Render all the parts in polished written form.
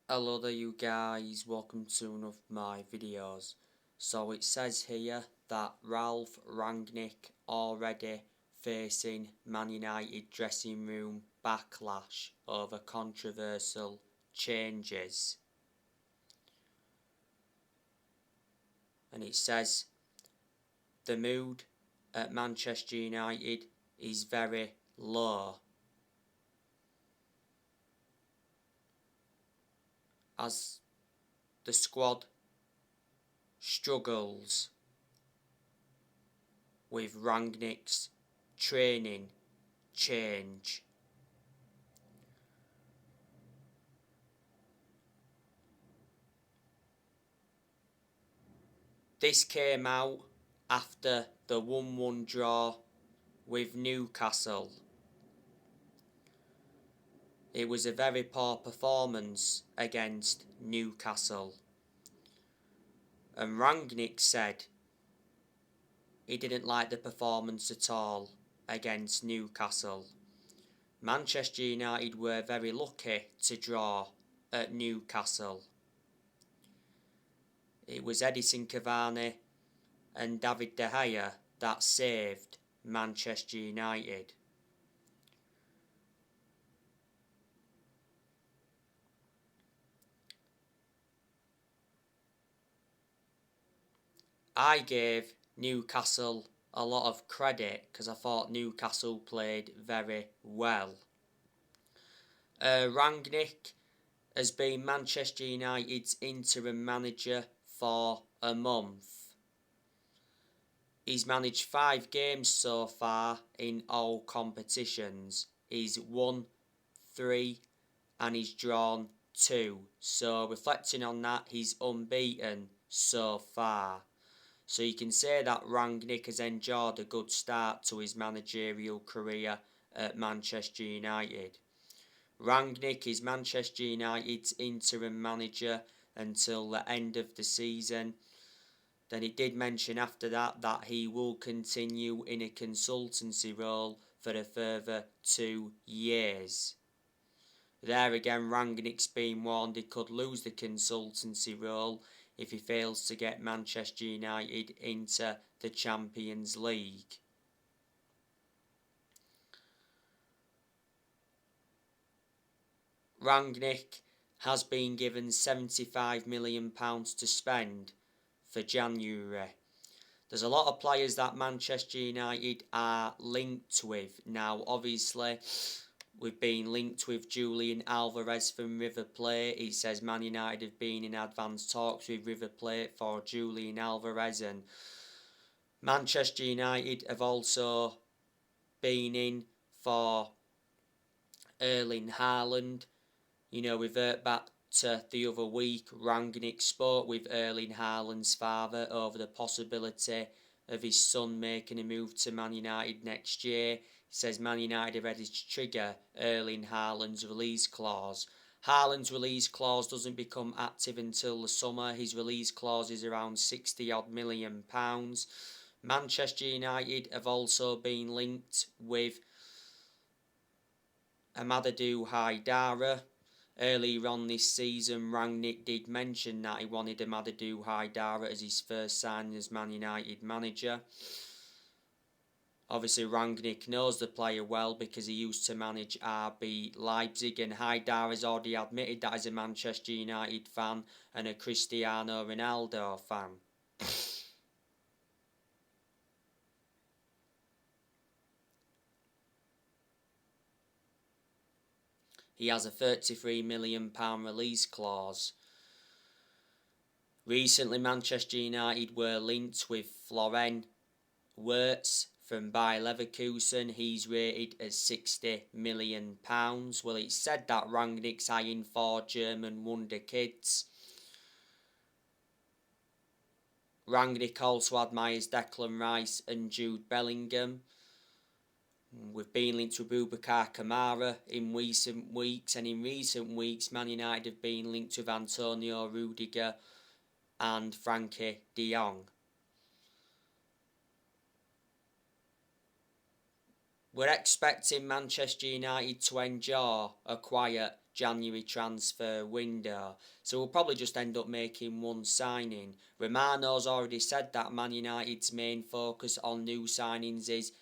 Hello there you guys, welcome to one of my videos. So it says here that Ralph Rangnick already facing Man United dressing room backlash over controversial changes. And it says the mood at Manchester United is very low as the squad struggles with Rangnick's training change. This came out after the 1-1 draw with Newcastle. It was a very poor performance against Newcastle. And Rangnick said he didn't like the performance at all against Newcastle. Manchester United were very lucky to draw at Newcastle. It was Edison Cavani and David De Gea that saved Manchester United. I gave Newcastle a lot of credit because I thought Newcastle played very well. Rangnick has been Manchester United's interim manager for a month. He's managed 5 games so far in all competitions. He's won 3 and he's drawn 2. So reflecting on that, he's unbeaten so far. So you can say that Rangnick has enjoyed a good start to his managerial career at Manchester United. Rangnick is Manchester United's interim manager until the end of the season. Then it did mention after that he will continue in a consultancy role for a further 2 years. There again, Rangnick's been warned he could lose the consultancy role if he fails to get Manchester United into the Champions League. Rangnick has been given £75 million to spend for January. There's a lot of players that Manchester United are linked with. Now, obviously, we've been linked with Julian Alvarez from River Plate. He says Man United have been in advanced talks with River Plate for Julian Alvarez, and Manchester United have also been in for Erling Haaland. You know, we revert back to the other week, Rangnick spoke with Erling Haaland's father over the possibility of his son making a move to Man United next year. He says Man United are ready to trigger Erling Haaland's release clause. Haaland's release clause doesn't become active until the summer. His release clause is around £60 million. Manchester United have also been linked with Amadou Haidara. Earlier on this season, Rangnick did mention that he wanted Amadou Haidara as his first signing as Man United manager. Obviously, Rangnick knows the player well because he used to manage RB Leipzig, and Haidara has already admitted that he's a Manchester United fan and a Cristiano Ronaldo fan. He has a £33 million release clause. Recently, Manchester United were linked with Florian Wirtz from Bayer Leverkusen. He's rated as £60 million. Well, it's said that Rangnick's eyeing 4 German wonder kids. Rangnick also admires Declan Rice and Jude Bellingham. We've been linked with Boubacar Kamara in recent weeks, and in recent weeks Man United have been linked with Antonio Rudiger and Frankie de Jong. We're expecting Manchester United to enjoy a quiet January transfer window. So we'll probably just end up making one signing. Romano's already said that Man United's main focus on new signings is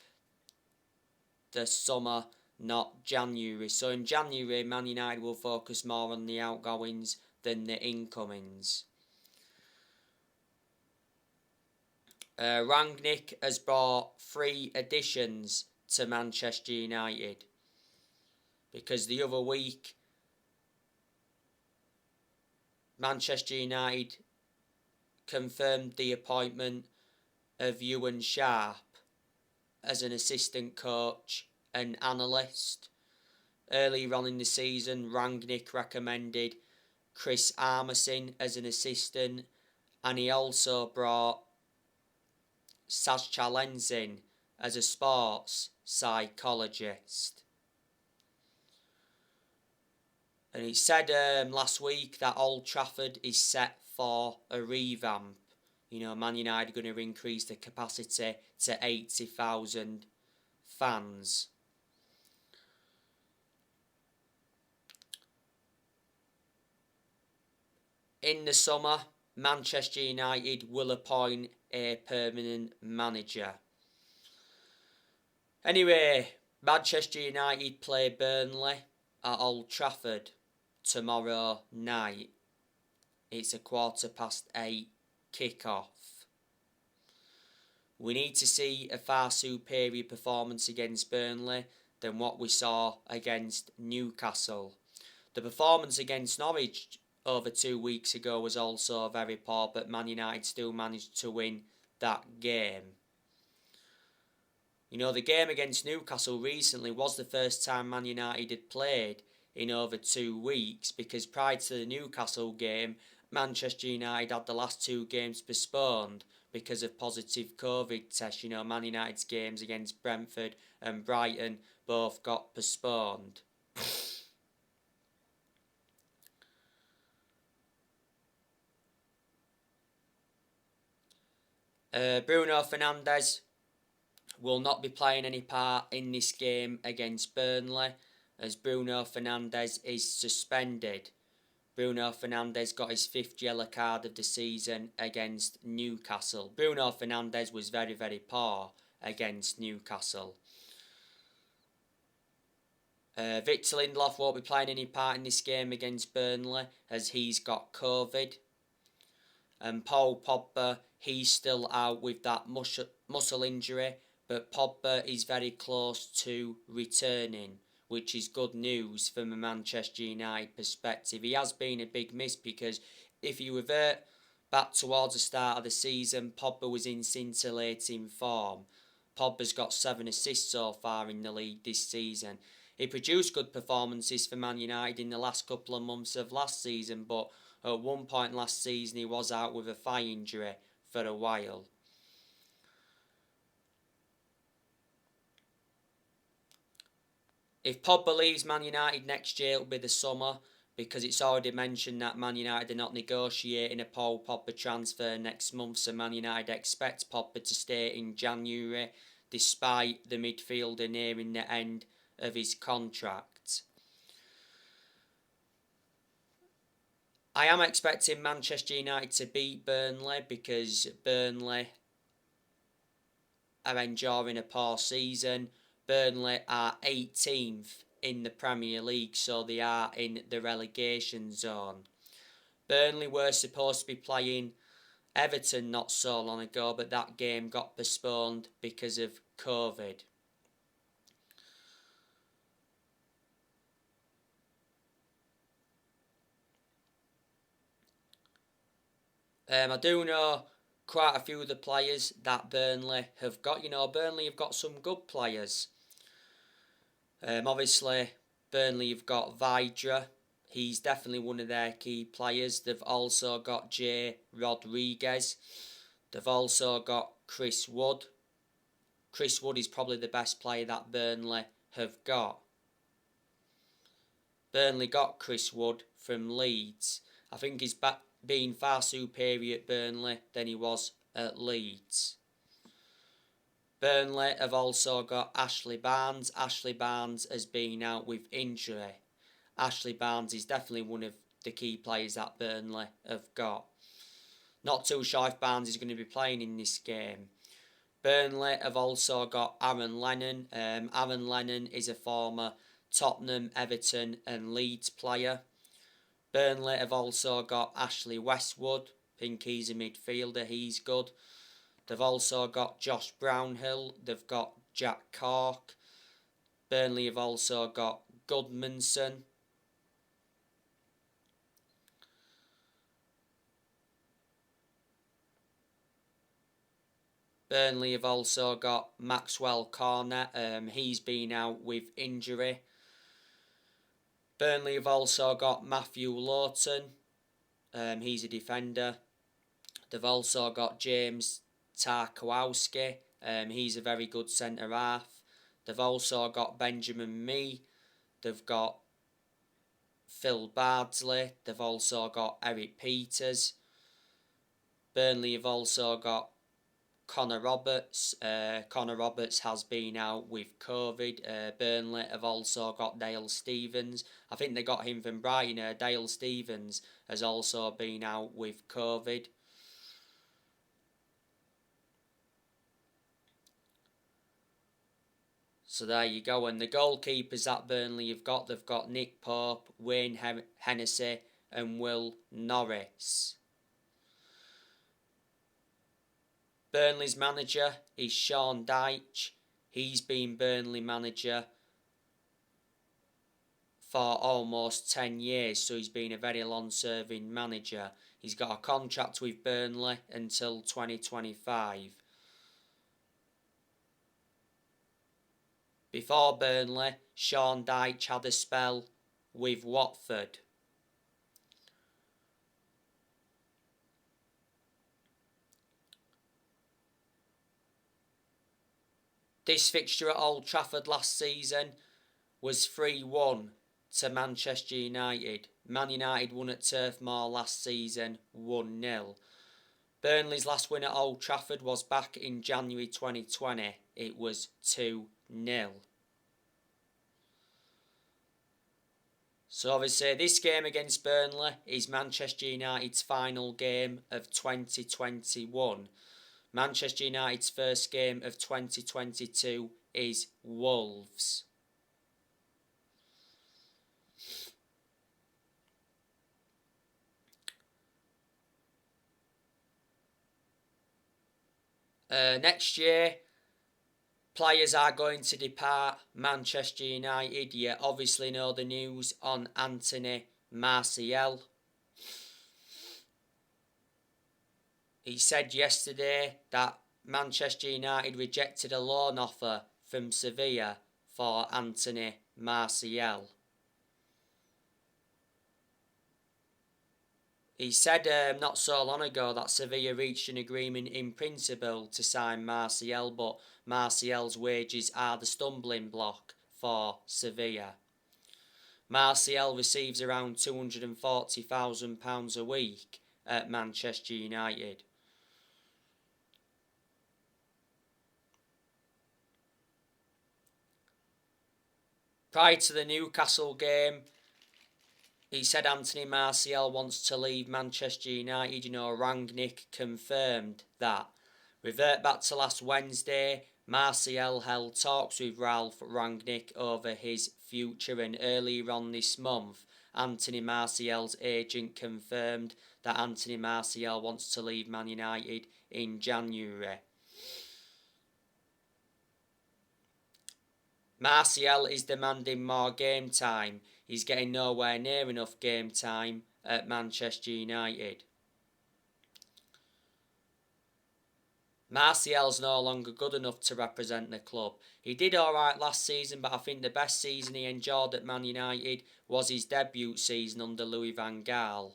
the summer, not January. So in January, Man United will focus more on the outgoings than the incomings. Rangnick has brought 3 additions to Manchester United, because the other week Manchester United confirmed the appointment of Ewan Sharp as an assistant coach and analyst. Earlier on in the season, Rangnick recommended Chris Armisen as an assistant, and he also brought Saz Chalenzin as a sports psychologist. And he said last week that Old Trafford is set for a revamp. You know, Man United are going to increase the capacity to 80,000 fans. In the summer, Manchester United will appoint a permanent manager. Anyway, Manchester United play Burnley at Old Trafford tomorrow night. It's a 8:15 kick-off. We need to see a far superior performance against Burnley than what we saw against Newcastle. The performance against Norwich over 2 weeks ago was also very poor, but Man United still managed to win that game. You know, the game against Newcastle recently was the first time Man United had played in over 2 weeks, because prior to the Newcastle game, Manchester United had the last 2 games postponed because of positive COVID tests. You know, Man United's games against Brentford and Brighton both got postponed. Bruno Fernandes will not be playing any part in this game against Burnley, as Bruno Fernandes is suspended. Bruno Fernandes got his 5th yellow card of the season against Newcastle. Bruno Fernandes was very, very poor against Newcastle. Victor Lindelof won't be playing any part in this game against Burnley, as he's got COVID. And Paul Pogba, he's still out with that muscle injury, but Pogba is very close to returning, which is good news from a Manchester United perspective. He has been a big miss, because if you revert back towards the start of the season, Pogba was in scintillating form. Pogba's got 7 assists so far in the league this season. He produced good performances for Man United in the last couple of months of last season, but at one point last season he was out with a thigh injury for a while. If Pogba leaves Man United next year, it'll be the summer, because it's already mentioned that Man United are not negotiating a Paul Pogba transfer next month, so Man United expect Pogba to stay in January, despite the midfielder nearing the end of his contract. I am expecting Manchester United to beat Burnley, because Burnley are enduring a poor season. Burnley are 18th in the Premier League, so they are in the relegation zone. Burnley were supposed to be playing Everton not so long ago, but that game got postponed because of COVID. I do know quite a few of the players that Burnley have got. You know, Burnley have got some good players. Obviously, Burnley have got Vidra. He's definitely one of their key players. They've also got Jay Rodriguez. They've also got Chris Wood. Chris Wood is probably the best player that Burnley have got. Burnley got Chris Wood from Leeds. I think he's been far superior at Burnley than he was at Leeds. Burnley have also got Ashley Barnes. Ashley Barnes has been out with injury. Ashley Barnes is definitely one of the key players that Burnley have got. Not too sure if Barnes is going to be playing in this game. Burnley have also got Aaron Lennon. Aaron Lennon is a former Tottenham, Everton and Leeds player. Burnley have also got Ashley Westwood. I think he's a midfielder, he's good. They've also got Josh Brownhill. They've got Jack Cork. Burnley have also got Goodmanson. Burnley have also got Maxwell Cornet. He's been out with injury. Burnley have also got Matthew Lawton. He's a defender. They've also got James Tarkowski. He's a very good centre half. They've also got Benjamin Mee. They've got Phil Bardsley. They've also got Eric Peters. Burnley have also got Connor Roberts. Connor Roberts has been out with COVID. Burnley have also got Dale Stephens. I think they got him from Brighton. Dale Stephens has also been out with COVID. So there you go. And the goalkeepers that Burnley have got, they've got Nick Pope, Wayne Hennessy and Will Norris. Burnley's manager is Sean Dyche. He's been Burnley manager for almost 10 years, so he's been a very long-serving manager. He's got a contract with Burnley until 2025. Before Burnley, Sean Dyche had a spell with Watford. This fixture at Old Trafford last season was 3-1 to Manchester United. Man United won at Turf Moor last season 1-0. Burnley's last win at Old Trafford was back in January 2020. It was 2-0. So obviously this game against Burnley is Manchester United's final game of 2021. Manchester United's first game of 2022 is Wolves. Next year, players are going to depart Manchester United. You obviously know the news on Anthony Martial. He said yesterday that Manchester United rejected a loan offer from Sevilla for Anthony Martial. He said not so long ago that Sevilla reached an agreement in principle to sign Martial, but Martial's wages are the stumbling block for Sevilla. Martial receives around £240,000 a week at Manchester United. Prior to the Newcastle game, he said Anthony Martial wants to leave Manchester United. Rangnick confirmed that. Revert back to last Wednesday, Martial held talks with Ralph Rangnick over his future, and earlier on this month, Anthony Martial's agent confirmed that Anthony Martial wants to leave Man United in January. Martial is demanding more game time. He's getting nowhere near enough game time at Manchester United. Martial's no longer good enough to represent the club. He did alright last season, but I think the best season he enjoyed at Man United was his debut season under Louis van Gaal.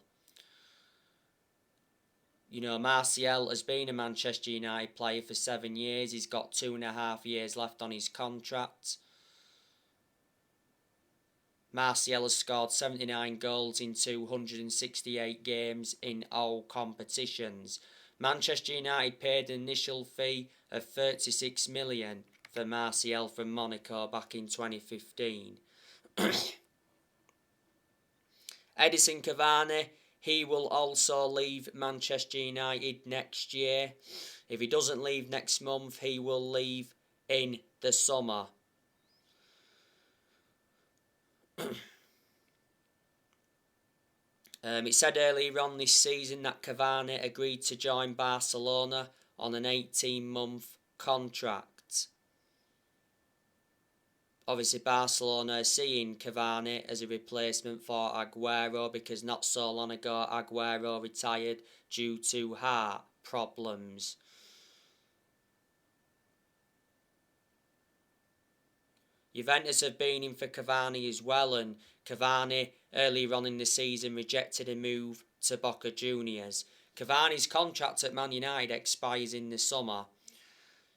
Martial has been a Manchester United player for 7 years. He's got 2.5 years left on his contract. Martial has scored 79 goals in 268 games in all competitions. Manchester United paid an initial fee of $36 million for Martial from Monaco back in 2015. Edison Cavani, he will also leave Manchester United next year. If he doesn't leave next month, he will leave in the summer. It said earlier on this season that Cavani agreed to join Barcelona on an 18-month contract. Obviously, Barcelona are seeing Cavani as a replacement for Aguero because not so long ago Aguero retired due to heart problems. Juventus have been in for Cavani as well, and Cavani earlier on in the season rejected a move to Boca Juniors. Cavani's contract at Man United expires in the summer.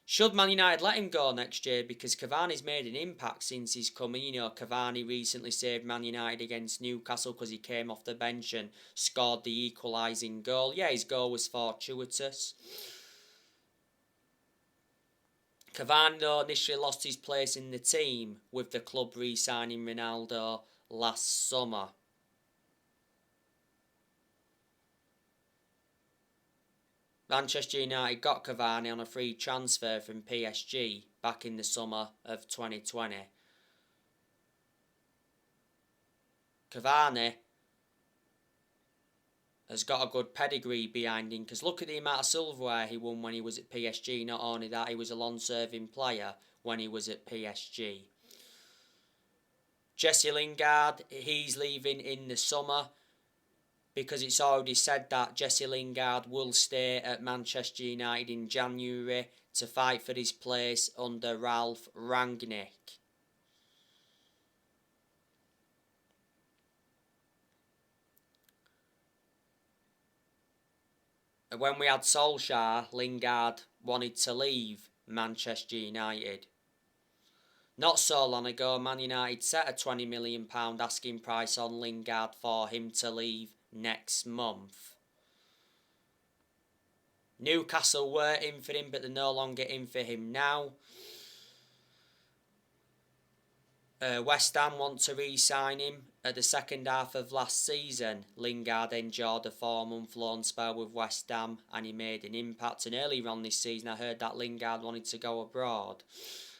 Should Man United let him go next year? Because Cavani's made an impact since he's come in. Cavani recently saved Man United against Newcastle because he came off the bench and scored the equalising goal. Yeah, his goal was fortuitous. Cavani, though, initially lost his place in the team with the club re-signing Ronaldo last summer. Manchester United got Cavani on a free transfer from PSG back in the summer of 2020. Cavani has got a good pedigree behind him because look at the amount of silverware he won when he was at PSG. Not only that, he was a long-serving player when he was at PSG. Jesse Lingard, he's leaving in the summer because it's already said that Jesse Lingard will stay at Manchester United in January to fight for his place under Ralph Rangnick. When we had Solskjaer, Lingard wanted to leave Manchester United. Not so long ago, Man United set a £20 million asking price on Lingard for him to leave next month. Newcastle were in for him, but they're no longer in for him now. West Ham want to re-sign him. At the second half of last season, Lingard enjoyed a 4-month loan spell with West Ham and he made an impact. And earlier on this season, I heard that Lingard wanted to go abroad.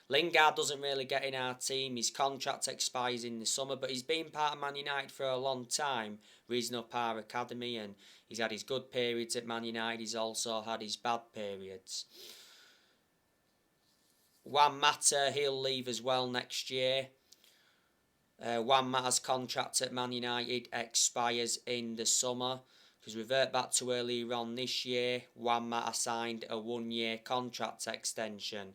Lingard doesn't really get in our team. His contract expires in the summer, but he's been part of Man United for a long time, raising up our academy, and he's had his good periods at Man United. He's also had his bad periods. Juan Mata, he'll leave as well next year. Juan Mata's contract at Man United expires in the summer. Because revert back to earlier on this year, Juan Mata signed a 1-year contract extension.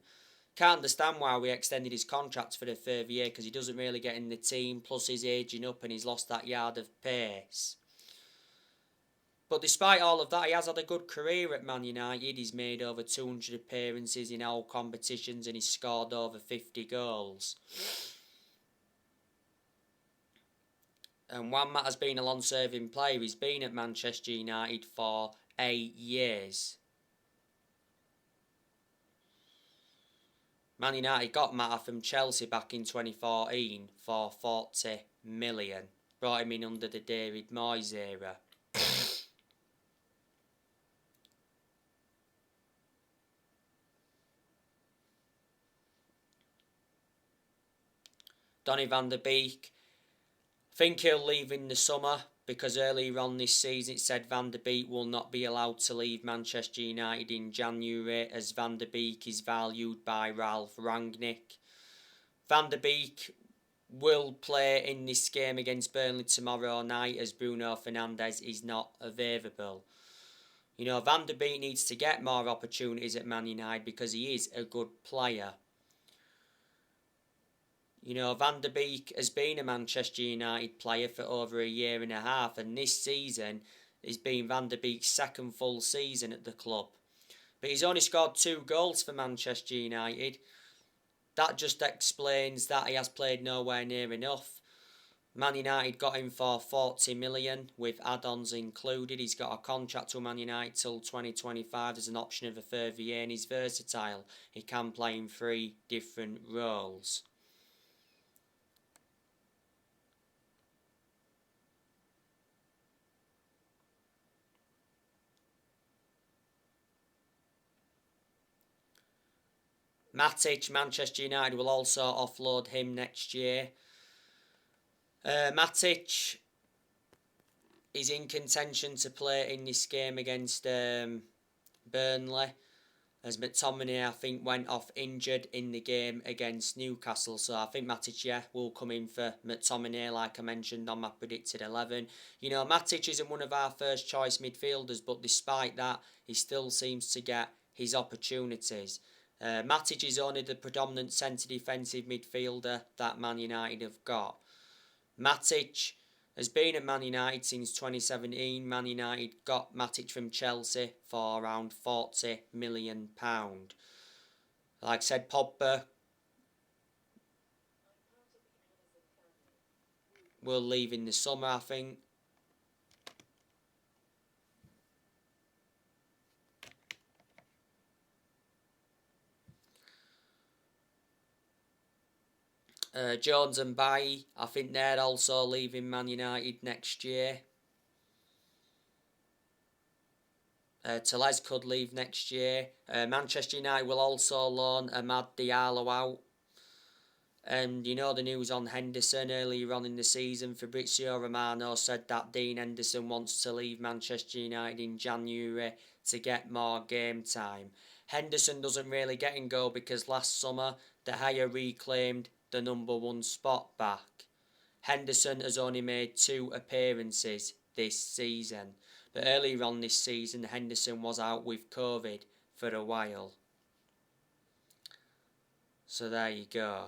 Can't understand why we extended his contract for a further year because he doesn't really get in the team, plus he's ageing up and he's lost that yard of pace. But despite all of that, he has had a good career at Man United. He's made over 200 appearances in all competitions and he's scored over 50 goals. And Juan Mata's been a long-serving player. He's been at Manchester United for 8 years. Man United got Mata from Chelsea back in 2014 for 40 million. Brought him in under the David Moyes era. Donny van der Beek, I think he'll leave in the summer because earlier on this season it said Van der Beek will not be allowed to leave Manchester United in January as Van der Beek is valued by Ralph Rangnick. Van der Beek will play in this game against Burnley tomorrow night as Bruno Fernandes is not available. Van der Beek needs to get more opportunities at Man United because he is a good player. Van der Beek has been a Manchester United player for over a year and a half, and this season has been Van der Beek's second full season at the club. But he's only scored 2 goals for Manchester United. That just explains that he has played nowhere near enough. Man United got him for 40 million with add-ons included. He's got a contract with Man United till 2025. There's an option of a further year, and he's versatile. He can play in 3 different roles. Matic, Manchester United will also offload him next year. Matic is in contention to play in this game against Burnley, as McTominay, I think, went off injured in the game against Newcastle. So I think Matic, will come in for McTominay, like I mentioned on my predicted 11. You know, Matic isn't one of our first choice midfielders, but despite that, he still seems to get his opportunities. Matic is only the predominant centre defensive midfielder that Man United have got. Matic has been at Man United since 2017. Man United got Matic from Chelsea for around £40 million. Like I said, Pogba will leave in the summer, I think. Jones and Bailly, I think they're also leaving Man United next year. Tellez could leave next year. Manchester United will also loan Amad Diallo out. And you know the news on Henderson earlier on in the season. Fabrizio Romano said that Dean Henderson wants to leave Manchester United in January to get more game time. Henderson doesn't really get in goal because last summer De Gea reclaimed the number 1 spot back. Henderson has only made 2 appearances this season. But earlier on this season, Henderson was out with COVID for a while. So there you go.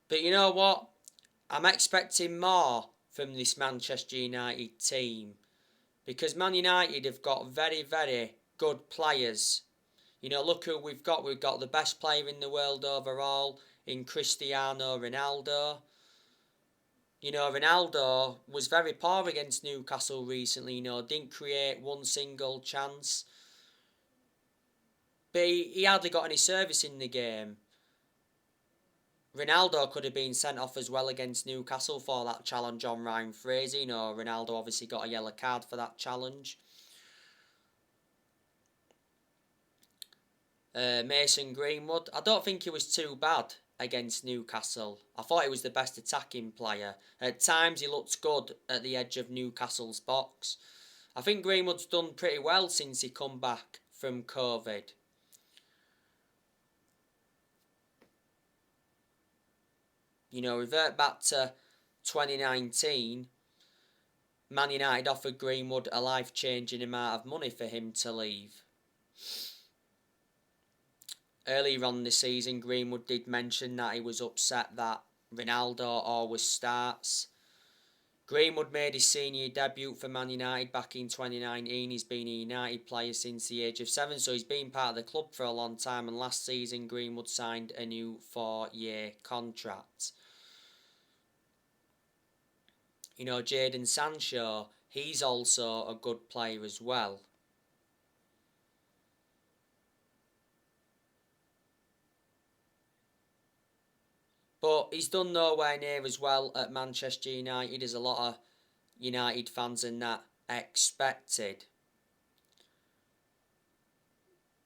But you know what? I'm expecting more from this Manchester United team. Because Man United have got very, very good players. You know, look who we've got. We've got the best player in the world overall in Cristiano Ronaldo. You know, Ronaldo was very poor against Newcastle recently. You know, didn't create one single chance. But he hardly got any service in the game. Ronaldo could have been sent off as well against Newcastle for that challenge on Ryan Fraser. You know, Ronaldo obviously got a yellow card for that challenge. Mason Greenwood, I don't think he was too bad against Newcastle. I thought he was the best attacking player. At times he looked good at the edge of Newcastle's box. I think Greenwood's done pretty well since he come back from COVID. You know, revert back to 2019, Man United offered Greenwood a life-changing amount of money for him to leave. Earlier on in the season, Greenwood did mention that he was upset that Ronaldo always starts. Greenwood made his senior debut for Man United back in 2019. He's been a United player since the age of 7, so he's been part of the club for a long time, and last season Greenwood signed a new 4-year contract. You know, Jadon Sancho, he's also a good player as well. But he's done nowhere near as well at Manchester United as a lot of United fans and that expected.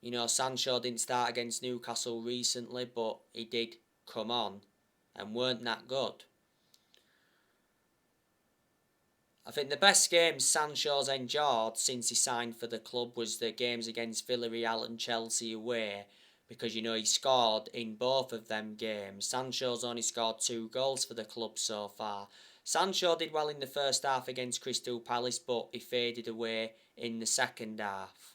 You know, Sancho didn't start against Newcastle recently, but he did come on and weren't that good. I think the best games Sancho's endured since he signed for the club was the games against Villarreal and Chelsea away, because, you know, he scored in both of them games. Sancho's only scored 2 goals for the club so far. Sancho did well in the first half against Crystal Palace, but he faded away in the second half.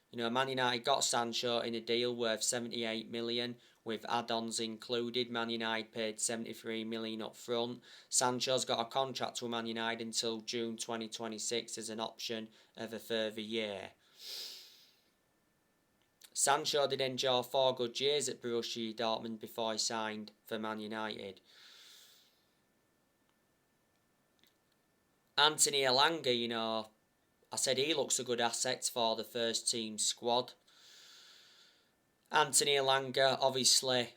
You know, Man United got Sancho in a deal worth 78 million with add-ons included. Man United paid 73 million up front. Sancho's got a contract with Man United until June 2026 as an option of a further year. Sancho did enjoy 4 good years at Borussia Dortmund before he signed for Man United. Anthony Elanga, you know, I said he looks a good asset for the first team squad. Anthony Elanga obviously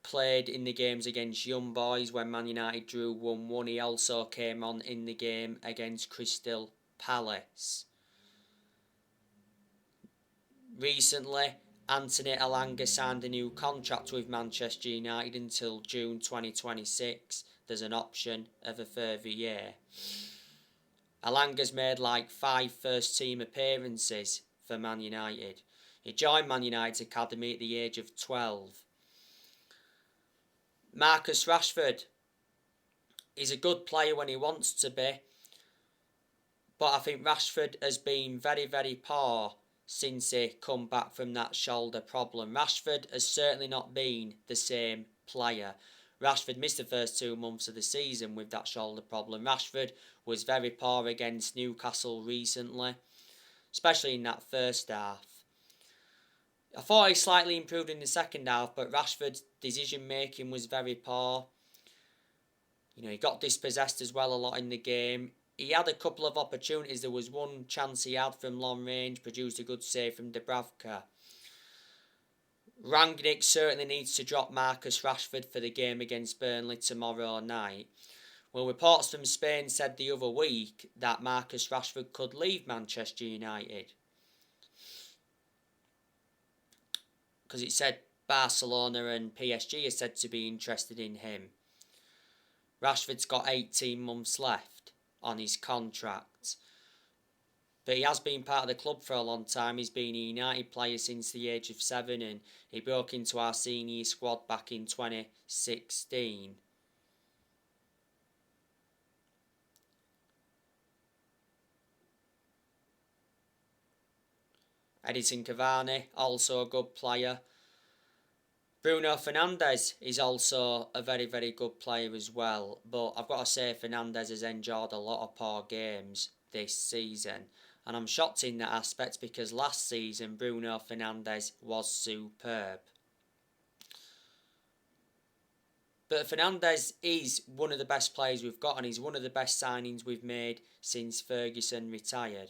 played in the games against Young Boys when Man United drew 1-1. He also came on in the game against Crystal Palace. Recently, Anthony Elanga signed a new contract with Manchester United until June 2026. There's an option of a further year. Elanga's made like 5 first-team appearances for Man United. He joined Man United's academy at the age of 12. Marcus Rashford is a good player when he wants to be, but I think Rashford has been very, very poor since he come back from that shoulder problem. Rashford has certainly not been the same player. Rashford missed the first 2 months of the season with that shoulder problem. Rashford was very poor against Newcastle recently, especially in that first half. I thought he slightly improved in the second half, but Rashford's decision making was very poor. He got dispossessed as well a lot in the game. He had a couple of opportunities. There was one chance he had from long range, produced a good save from Dubravka. Rangnick certainly needs to drop Marcus Rashford for the game against Burnley tomorrow night. Well, reports from Spain said the other week that Marcus Rashford could leave Manchester United, because it said Barcelona and PSG are said to be interested in him. Rashford's got 18 months left on his contract, but he has been part of the club for a long time. He's been a United player since the age of 7, and he broke into our senior squad back in 2016. Edinson Cavani, also a good player. Bruno Fernandes is also a very, very good player as well. But I've got to say, Fernandes has endured a lot of poor games this season. And I'm shocked in that aspect, because last season Bruno Fernandes was superb. But Fernandes is one of the best players we've got, and he's one of the best signings we've made since Ferguson retired.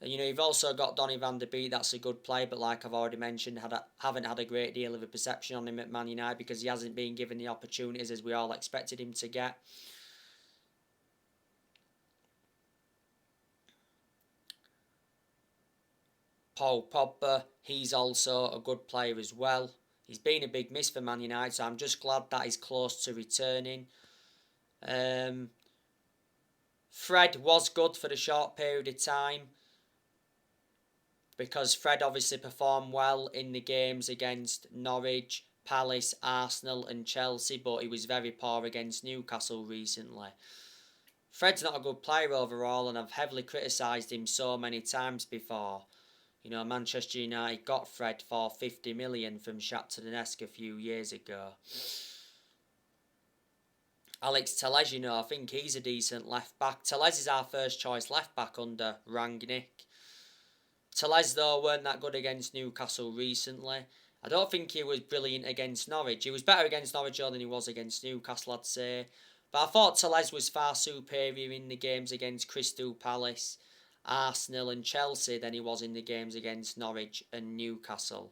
You've also got Donny van der Beek. That's a good player, but like I've already mentioned, haven't had a great deal of a perception on him at Man United, because he hasn't been given the opportunities as we all expected him to get. Paul Pogba, he's also a good player as well. He's been a big miss for Man United, so I'm just glad that he's close to returning. Fred was good for a short period of time, because Fred obviously performed well in the games against Norwich, Palace, Arsenal and Chelsea, but he was very poor against Newcastle recently. Fred's not a good player overall, and I've heavily criticised him so many times before. Manchester United got Fred for 50 million from Shakhtar Donetsk a few years ago. Alex Telles, I think he's a decent left back. Telles is our first choice left back under Rangnick. Telles, though, weren't that good against Newcastle recently. I don't think he was brilliant against Norwich. He was better against Norwich than he was against Newcastle, I'd say. But I thought Telles was far superior in the games against Crystal Palace, Arsenal and Chelsea than he was in the games against Norwich and Newcastle.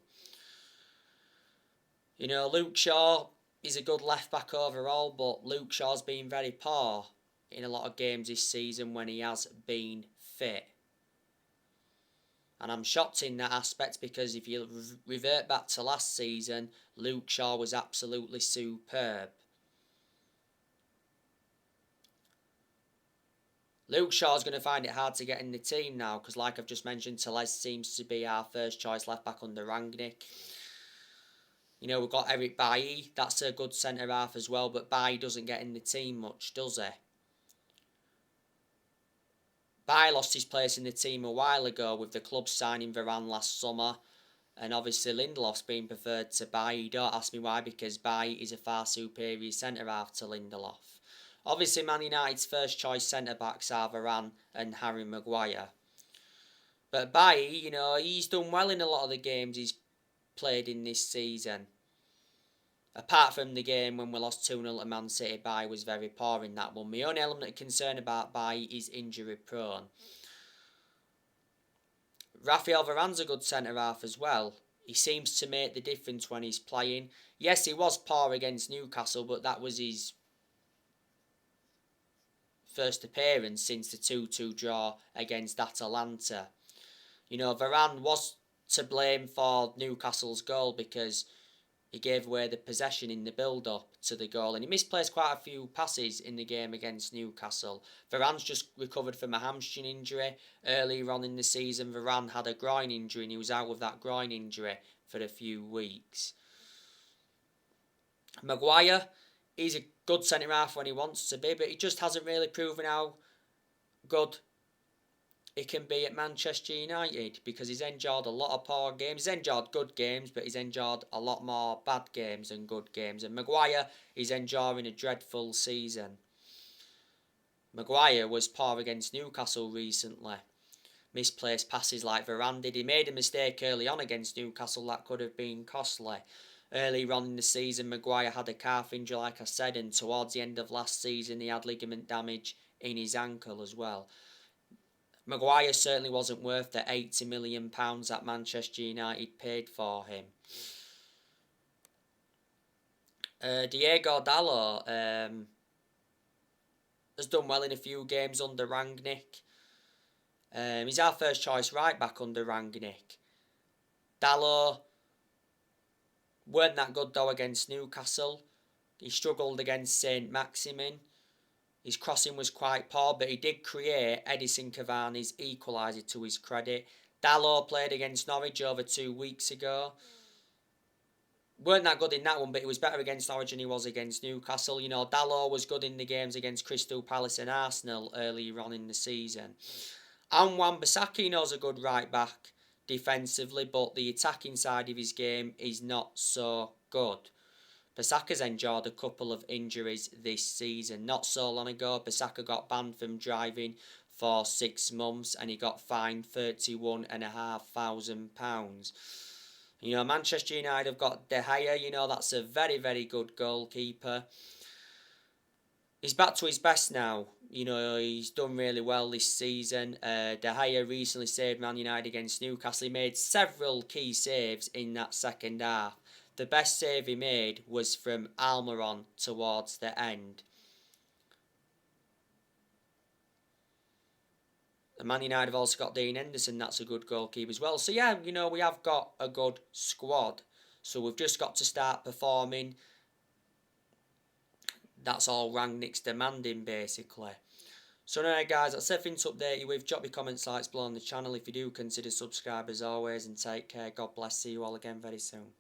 Luke Shaw is a good left back overall, but Luke Shaw's been very poor in a lot of games this season when he has been fit. And I'm shocked in that aspect, because if you revert back to last season, Luke Shaw was absolutely superb. Luke Shaw's going to find it hard to get in the team now, because like I've just mentioned, Telles seems to be our first choice left back under Rangnick. We've got Eric Bailly. That's a good centre-half as well, but Bailly doesn't get in the team much, does he? Bailly lost his place in the team a while ago with the club signing Varane last summer, and obviously Lindelof's been preferred to Bailly. Don't ask me why, because Bailly is a far superior centre-half to Lindelof. Obviously Man United's first choice centre-backs are Varane and Harry Maguire. But Bailly, he's done well in a lot of the games he's played in this season. Apart from the game when we lost 2-0 to Man City, Bailly was very poor in that one. My only element of concern about Bailly is injury prone. Rafael Varane's a good centre-half as well. He seems to make the difference when he's playing. Yes, he was poor against Newcastle, but that was his first appearance since the 2-2 draw against Atalanta. You know, Varane was to blame for Newcastle's goal because he gave away the possession in the build-up to the goal, and he misplaced quite a few passes in the game against Newcastle. Varane's just recovered from a hamstring injury. Earlier on in the season, Varane had a groin injury, and he was out with that groin injury for a few weeks. Maguire, he's a good centre-half when he wants to be, but he just hasn't really proven how good he can be at Manchester United, because he's endured a lot of poor games. He's endured good games, but he's endured a lot more bad games than good games. And Maguire is enduring a dreadful season. Maguire was poor against Newcastle recently. Misplaced passes like Varane did. He made a mistake early on against Newcastle that could have been costly. Early on in the season, Maguire had a calf injury, like I said, and towards the end of last season, he had ligament damage in his ankle as well. Maguire certainly wasn't worth the £80 million that Manchester United paid for him. Diego Dalot has done well in a few games under Rangnick. He's our first choice right back under Rangnick. Dalot weren't that good though against Newcastle. He struggled against Saint Maximin. His crossing was quite poor, but he did create Edison Cavani's equaliser to his credit. Dalot played against Norwich over 2 weeks ago. Weren't that good in that one, but he was better against Norwich than he was against Newcastle. You know, Dalot was good in the games against Crystal Palace and Arsenal earlier on in the season. And Wan-Bissaka knows a good right back defensively, but the attacking side of his game is not so good. Bissaka's endured a couple of injuries this season. Not so long ago, Bissaka got banned from driving for 6 months and he got fined £31,500. You know, Manchester United have got De Gea. You know, that's a very, very good goalkeeper. He's back to his best now. You know, he's done really well this season. De Gea recently saved Man United against Newcastle. He made several key saves in that second half. The best save he made was from Almiron towards the end. And Man United have also got Dean Henderson, that's a good goalkeeper as well. So yeah, you know, we have got a good squad. So we've just got to start performing. That's all Rangnick's demanding, basically. So anyway, guys, that's everything to update you with. Drop your comments, likes below on the channel if you do. Consider subscribe as always, and take care. God bless. See you all again very soon.